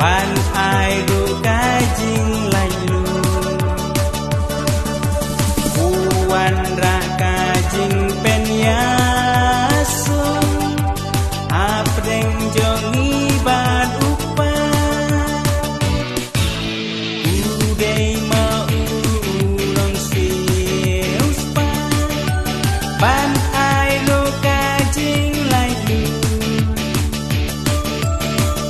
pan ai ru kajing layu puan ra kajing pen yasu apreng jongi bad upa udai mau ulong siuspa pan ai ru kajing layu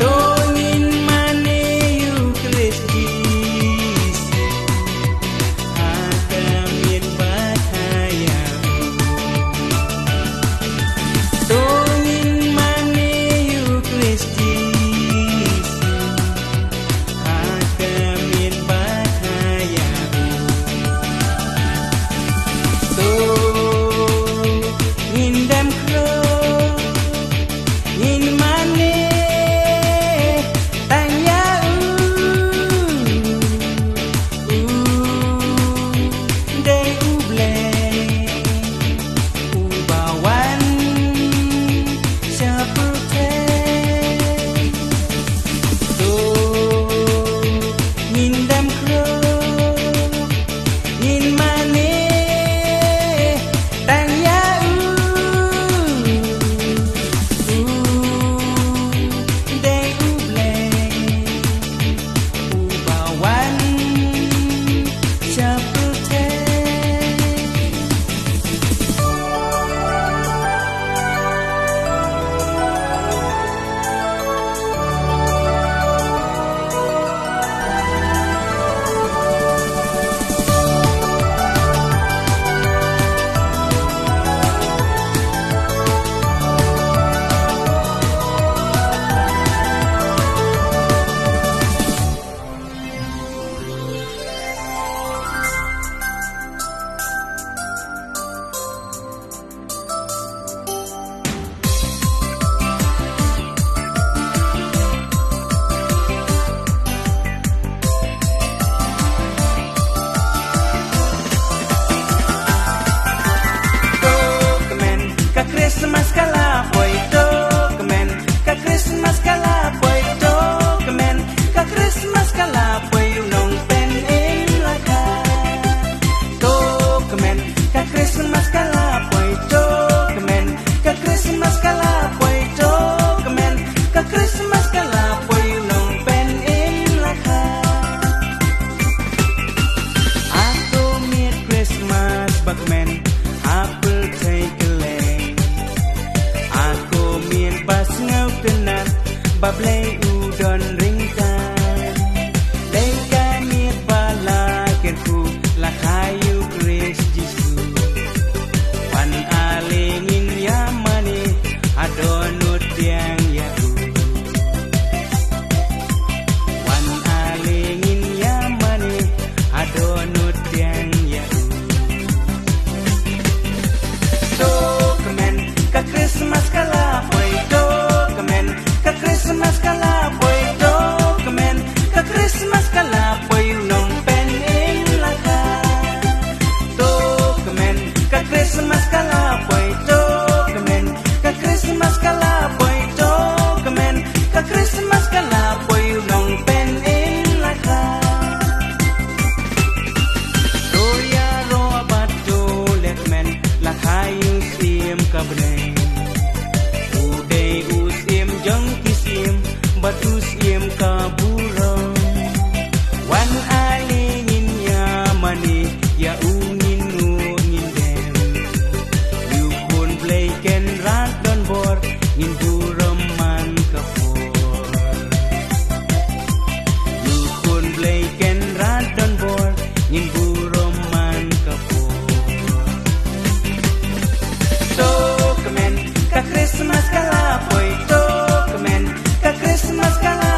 dongin mane yu kristis akamir bahaya dongin mane yu kristis akamir bahaya ngindam kro in mane tanya dei uble ubawan seperti tu ngindam kro in mane tanya dei uble ubawan seperti Christmas kala boy dokumen ka Christmas kala boy dokumen ka Christmas kala boy nong pen in laka dokumen ka Christmas kala boy dokumen ka Christmas kala boy dokumen ka Christmas kala boy nong pen in laka aku mir Christmas bakmen apple take aku mien pas ngau tenan bablei udon ringkan leka mien bala kerku lakayu kris jisu pan alingin yamani adonut yang yahu wan alingin yamani adonut yang yahu dokumen ka Christmas kala boy dokumen ka Christmas kala boy dokumen ka Christmas kala boy nong pen in laka dokumen ka Christmas kala boy dokumen ka Christmas kala boy dokumen ka Christmas kala boy nong pen in laka roya ro abatu lekmen lakayu sim kabne batus iem kaburang wan alingin yamani ya ungin ungin dem yukun bleiken radon bor ngin buram man kapor yukun bleiken radon bor ngin buram man kapor dokumen ka Christmas kala boy dokumen ka Christmas kala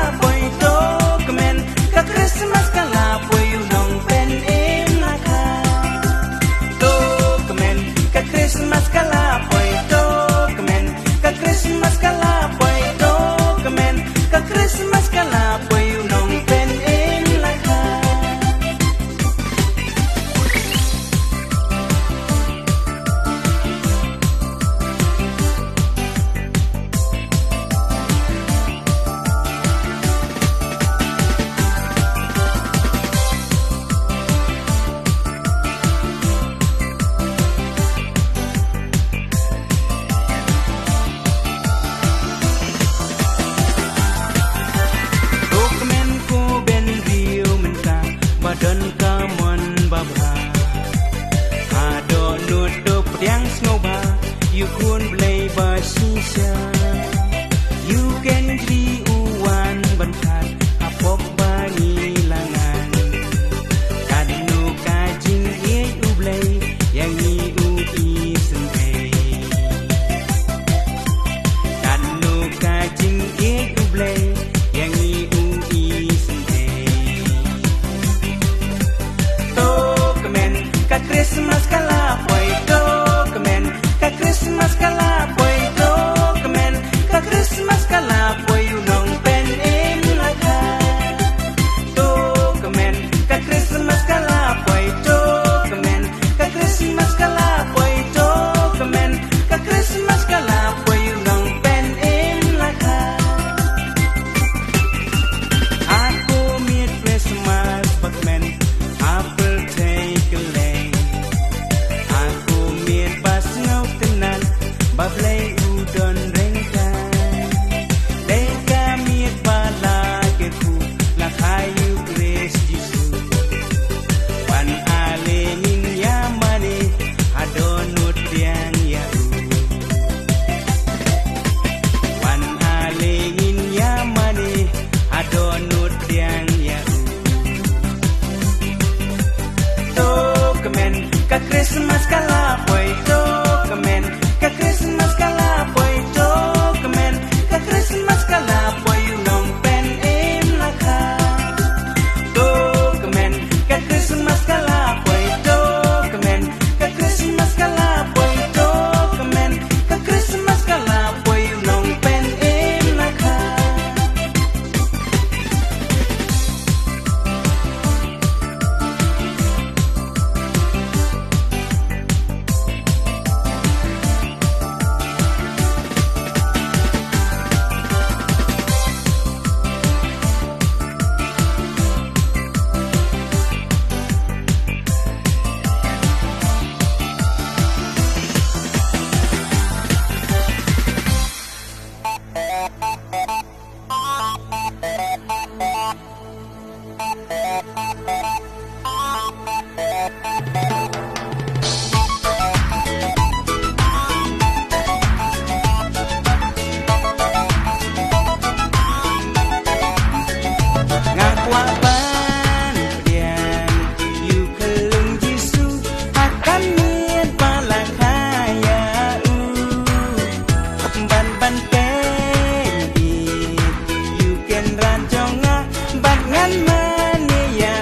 Ngakwaban pedian yu kelung Jisu akan miet balak kaya ban ban pen yu ken ranjonga ban ngan mane ya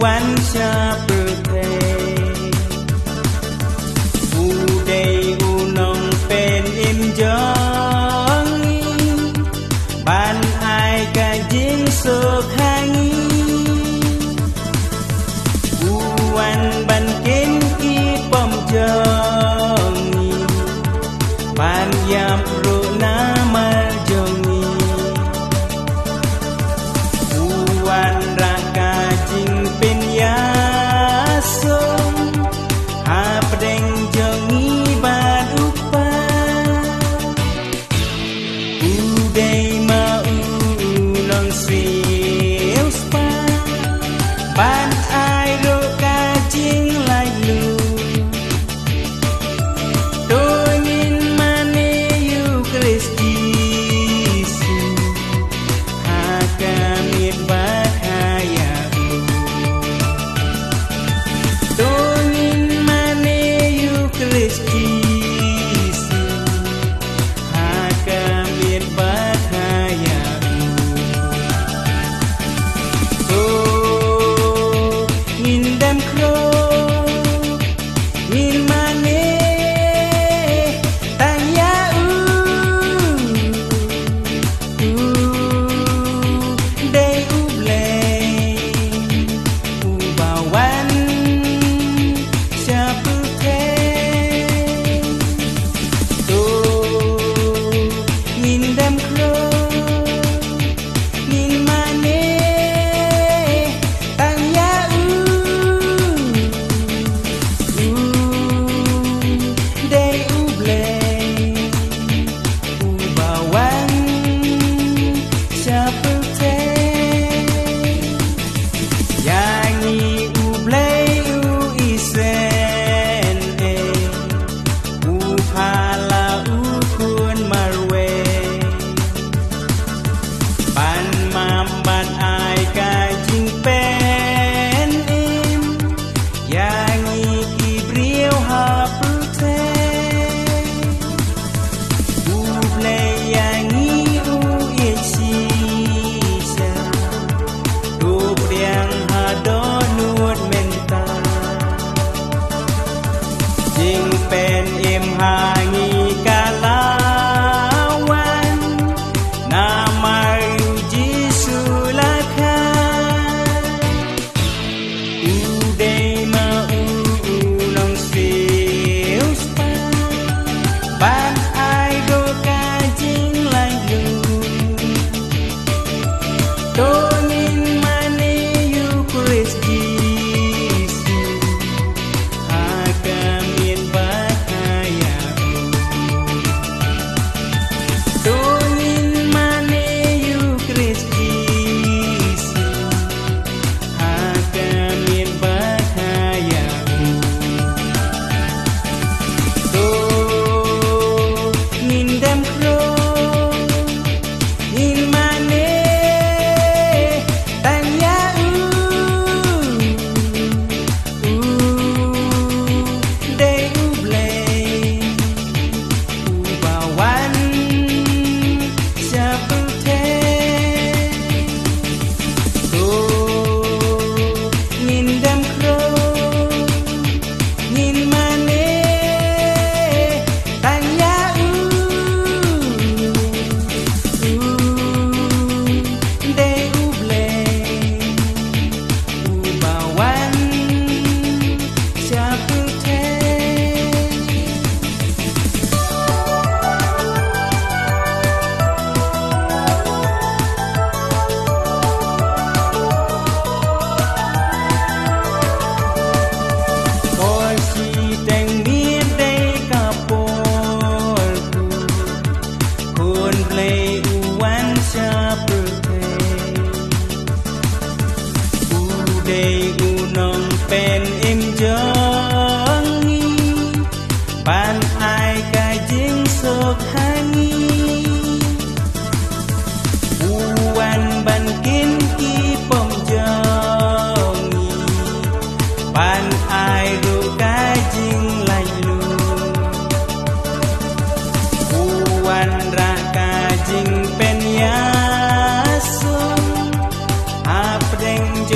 วันชาเปิดเพลงอูเดยอูนองเป็นอิมจองบ้านอายกะยิงโซคังอูวันบันกินกีปอมจองบ้านยามรูนามาจงอูวันรักกาจิงเป็นยาสมหาประเด็งจงงีบาดอุปาอูเดยมาอูลองเสียวสปาบ้านอายโรกาจิงไลลูเป็นเอ็มหางีกาลาวันนามายูจิสุลาคาอูเดมาอูลองเสียวสปาบ้านอายโดกาจิงไลลูโตนินมาเนยูคริสจีอูนองเป็นเอ็มจองบ้านอายกะยิงโซคังอูวันบันกินกีปอมจองบ้านอายรูกาจิงไลลูอูวันรักกาจิงเป็นยาสมหาเปร่งจ